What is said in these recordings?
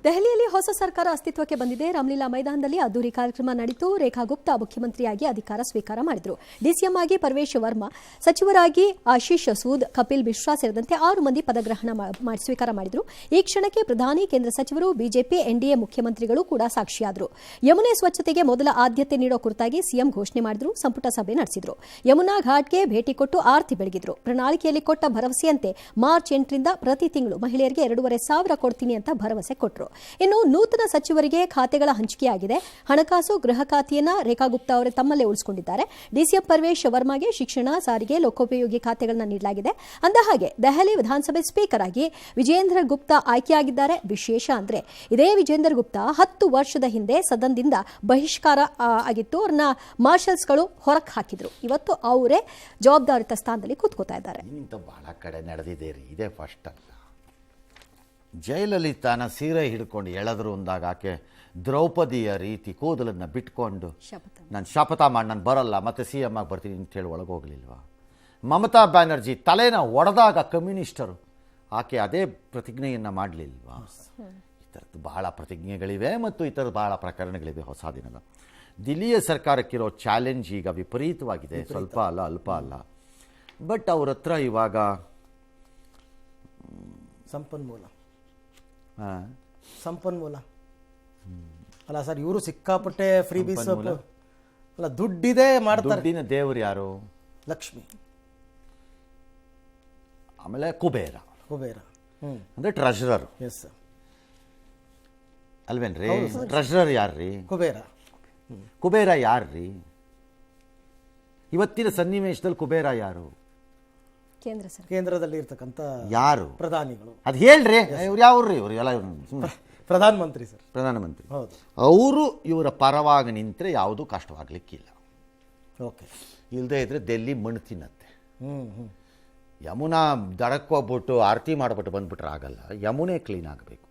ದೆಹಲಿಯಲ್ಲಿ ಹೊಸ ಸರ್ಕಾರ ಅಸ್ತಿತ್ವಕ್ಕೆ ಬಂದಿದೆ. ರಾಮಲೀಲಾ ಮೈದಾನದಲ್ಲಿ ಅದ್ದೂರಿ ಕಾರ್ಯಕ್ರಮ ನಡೆಯಿತು. ರೇಖಾ ಗುಪ್ತಾ ಮುಖ್ಯಮಂತ್ರಿಯಾಗಿ ಅಧಿಕಾರ ಸ್ವೀಕಾರ ಮಾಡಿದರು. ಡಿಸಿಎಂ ಆಗಿ ಪರ್ವೇಶ್ ವರ್ಮಾ, ಸಚಿವರಾಗಿ ಆಶೀಶ್ ಸೂದ್, ಕಪಿಲ್ ಮಿಶ್ರಾ ಸೇರಿದಂತೆ 6 ಮಂದಿ ಪದಗ್ರಹಣ ಸ್ವೀಕಾರ ಮಾಡಿದರು. ಈ ಕ್ಷಣಕ್ಕೆ ಪ್ರಧಾನಿ, ಕೇಂದ್ರ ಸಚಿವರು, ಬಿಜೆಪಿ, ಎನ್ಡಿಎ ಮುಖ್ಯಮಂತ್ರಿಗಳು ಕೂಡ ಸಾಕ್ಷಿಯಾದರು. ಯಮುನೆ ಸ್ವಚ್ಛತೆಗೆ ಮೊದಲ ಆದ್ಯತೆ ನೀಡೋ ಕುರಿತಾಗಿ ಸಿಎಂ ಘೋಷಣೆ ಮಾಡಿದರು. ಸಂಪುಟ ಸಭೆ ನಡೆಸಿದರು. ಯಮುನಾ ಘಾಟ್ಗೆ ಭೇಟಿ ಕೊಟ್ಟು ಆರತಿ ಬೆಳಗಿದ್ರು. ಪ್ರಣಾಳಿಕೆಯಲ್ಲಿ ಕೊಟ್ಟ ಭರವಸೆಯಂತೆ ಮಾರ್ಚ್ 8ರಿಂದ ಪ್ರತಿ ತಿಂಗಳು ಮಹಿಳೆಯರಿಗೆ 2,500 ಕೊಡ್ತೀನಿ ಅಂತ ಭರವಸೆ ಕೊಟ್ಟರು. ಇನ್ನು ನೂತನ ಸಚಿವರಿಗೆ ಖಾತೆಗಳ ಹಂಚಿಕೆಯಾಗಿದೆ. ಹಣಕಾಸು, ಗೃಹ ಖಾತೆಯನ್ನ ರೇಖಾ ಗುಪ್ತಾ ಅವರೇ ತಮ್ಮಲ್ಲೇ ಉಳಿಸಿಕೊಂಡಿದ್ದಾರೆ. ಡಿಸಿಎಂ ಪರ್ವೇಶ್ ವರ್ಮಾಗೆ ಶಿಕ್ಷಣ, ಸಾರಿಗೆ, ಲೋಕೋಪಯೋಗಿ ಖಾತೆಗಳನ್ನ ನೀಡಲಾಗಿದೆ. ಅಂದಹಾಗೆ ದೆಹಲಿ ವಿಧಾನಸಭೆ ಸ್ಪೀಕರ್ ಆಗಿ ವಿಜೇಂದ್ರ ಗುಪ್ತಾ ಆಯ್ಕೆಯಾಗಿದ್ದಾರೆ. ವಿಶೇಷ ಅಂದ್ರೆ ಇದೇ ವಿಜೇಂದ್ರ ಗುಪ್ತಾ 10 ವರ್ಷದ ಹಿಂದೆ ಸದನದಿಂದ ಬಹಿಷ್ಕಾರ ಆಗಿತ್ತು. ಅವ್ರನ್ನ ಮಾರ್ಷಲ್ಸ್ಗಳು ಹೊರಗೆ ಹಾಕಿದ್ರು. ಇವತ್ತು ಅವರೇ ಜವಾಬ್ದಾರಿತ ಸ್ಥಾನದಲ್ಲಿ ಕೂತ್ಕೋತಾ ಇದ್ದಾರೆ. ಬಹಳ ಕಡೆ ನಡೆದಿದೆ ರೀ, ಇದೇ ಫಸ್ಟ್ ಅಲ್ಲ. ಜೈಲಲಿತಾನ ಸೀರೆ ಹಿಡ್ಕೊಂಡು ಎಳೆದ್ರು ಅಂದಾಗ ಆಕೆ ದ್ರೌಪದಿಯ ರೀತಿ ಕೂದಲನ್ನು ಬಿಟ್ಕೊಂಡು ನಾನು ಶಪಥ ಮಾಡಿ ನಾನು ಬರಲ್ಲ ಮತ್ತೆ CM ಆಗಿ ಬರ್ತೀನಿ ಅಂತ ಹೇಳಿ ಒಳಗೆ ಹೋಗ್ಲಿಲ್ವಾ? ಮಮತಾ ಬ್ಯಾನರ್ಜಿ ತಲೆನ ಒಡೆದಾಗ ಕಮ್ಯುನಿಸ್ಟರು ಆಕೆ ಅದೇ ಪ್ರತಿಜ್ಞೆಯನ್ನು ಮಾಡಲಿಲ್ವಾ? ಈ ಥರದ್ದು ಬಹಳ ಪ್ರತಿಜ್ಞೆಗಳಿವೆ ಮತ್ತು ಈ ಥರದ ಬಹಳ ಪ್ರಕರಣಗಳಿವೆ ಹೊಸ ದಿನದ. ದಿಲ್ಲಿಯ ಸರ್ಕಾರಕ್ಕಿರೋ ಚಾಲೆಂಜ್ ಈಗ ವಿಪರೀತವಾಗಿದೆ. ಸ್ವಲ್ಪ ಅಲ್ಲ, ಅಲ್ಪ ಅಲ್ಲ. ಬಟ್ ಅವ್ರ ಹತ್ರ ಇವಾಗ ಸಂಪನ್ಮೂಲ ಅಲ್ಲ ಸರ್, ಇವರು ಸಿಕ್ಕಾಪಟ್ಟೆ ಫ್ರೀ ಬೀಸ್ ಅಲ್ಲ, ದುಡ್ಡಿದೆ ಮಾಡ್ತಾರೆ. ದುಡ್ಡಿನ ದೇವರು ಯಾರು? ಲಕ್ಷ್ಮಿ, ಆಮೇಲೆ ಕುಬೇರ ಅಂದ್ರೆ ಟ್ರೆಷರರ್. ಎಸ್ ಸರ್, ಅಲ್ವೇನ್ರಿ? ಟ್ರೆಷರರ್ ಯಾರ್ರೀ? ಕುಬೇರ ಯಾರ್ರೀ? ಇವತ್ತಿನ ಸನ್ನಿವೇಶದಲ್ಲಿ ಕುಬೇರ ಯಾರು? ಕೇಂದ್ರದಲ್ಲಿ ಇರ್ತಕ್ಕಂಥ ಯಾರು? ಪ್ರಧಾನಿಗಳು. ಅದು ಹೇಳ್ರಿ, ಇವ್ರು ಯಾವ್ರಿ? ಇವ್ರು ಎಲ್ಲ ಪ್ರಧಾನಮಂತ್ರಿ ಸರ್, ಪ್ರಧಾನಮಂತ್ರಿ. ಹೌದು. ಅವರು ಇವರ ಪರವಾಗಿ ನಿಂತರೆ ಯಾವುದೂ ಕಷ್ಟವಾಗ್ಲಿಕ್ಕಿಲ್ಲ. ಓಕೆ, ಇಲ್ಲದೆ ಇದ್ರೆ ಡೆಲ್ಲಿ ಮಣ್ಣು ತಿನ್ನತ್ತೆ. ಯಮುನಾ ದಡಕ್ಕೆ ಹೋಗ್ಬಿಟ್ಟು ಆರತಿ ಮಾಡ್ಬಿಟ್ಟು ಬಂದ್ಬಿಟ್ರೆ ಆಗಲ್ಲ. ಯಮುನೆ ಕ್ಲೀನ್ ಆಗಬೇಕು.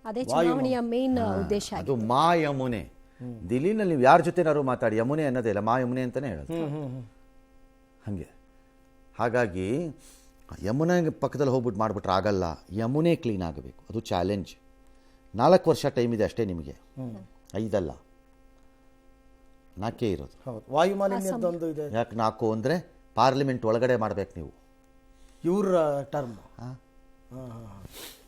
ಅದೇ ಚುನಾವಣೆಯ ಮೇನ್ ಉದ್ದೇಶ. ಅದು ಮಾ ಯಮುನೆ. ದಿಲ್ಲಿನಲ್ಲಿ ನೀವು ಯಾರ ಜೊತೆನಾದ್ರು ಮಾತಾಡಿ, ಯಮುನೆ ಅನ್ನೋದೇ ಇಲ್ಲ, ಮಾ ಯಮುನೆ ಅಂತಾನೆ ಹೇಳೋದು. ಹಾಗೆ ಹಾಗಾಗಿ ಯಮುನೆ ಪಕ್ಕದಲ್ಲಿ ಹೋಗ್ಬಿಟ್ಟು ಮಾಡಿಬಿಟ್ರೆ ಆಗಲ್ಲ. ಯಮುನೆ ಕ್ಲೀನ್ ಆಗಬೇಕು. ಅದು ಚಾಲೆಂಜ್. 4 ವರ್ಷ ಟೈಮ್ ಇದೆ ಅಷ್ಟೇ ನಿಮಗೆ, 5 ಅಲ್ಲ, 4 ಇರೋದು. ವಾಯುಮಾಲಿನ್ಯದೊಂದು ಇದೆ. ಯಾಕೆ 4 ಅಂದರೆ ಪಾರ್ಲಿಮೆಂಟ್ ಒಳಗಡೆ ಮಾಡ್ಬೇಕು ನೀವು. ಇವ್ರ ಟರ್ಮ್